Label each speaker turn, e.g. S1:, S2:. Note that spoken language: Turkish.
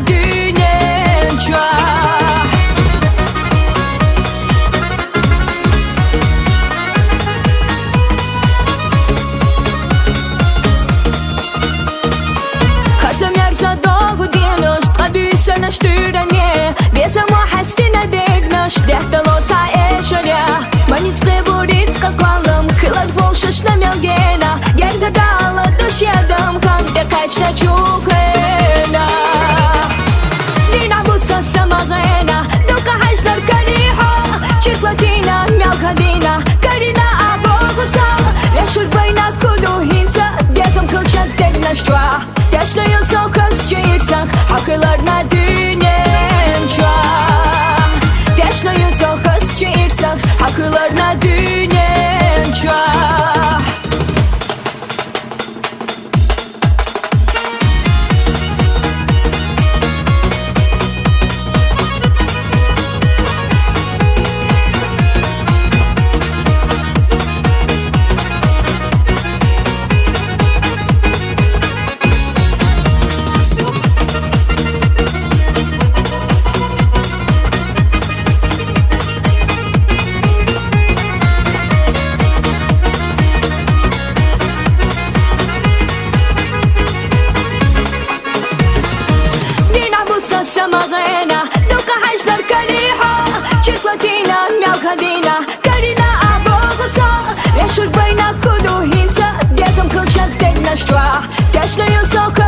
S1: düğüne çağ. Kasem yerza davu dienosh Qabysa nash tyranje Desa mo hastina degnash Dehta loca e shërja Manit qeburit s'ka kallëm Këllat voshesh në mjallgena Gerga dalët dësh jedëm Kanë dhe kaq në quhena Dina busa sa magena Doka hashdar kaliha Qirklatina mjallgadina Karina abo gusa Leshur bëjna kudu hinca Dezëm kılçat degnash çua Yaşlıyın sokaz çeyirsak Haklarına düğünen çağ. Yaşlıyın sokaz çeyirsak Haklarına düğünen çağ. Samagena, doka hashdar kaliha Qirklatina mjallgadina Karina abo gusa Leshur bëjna kudu hinca Dezëm kılçat degnash çua. Yaşlıyın sokaz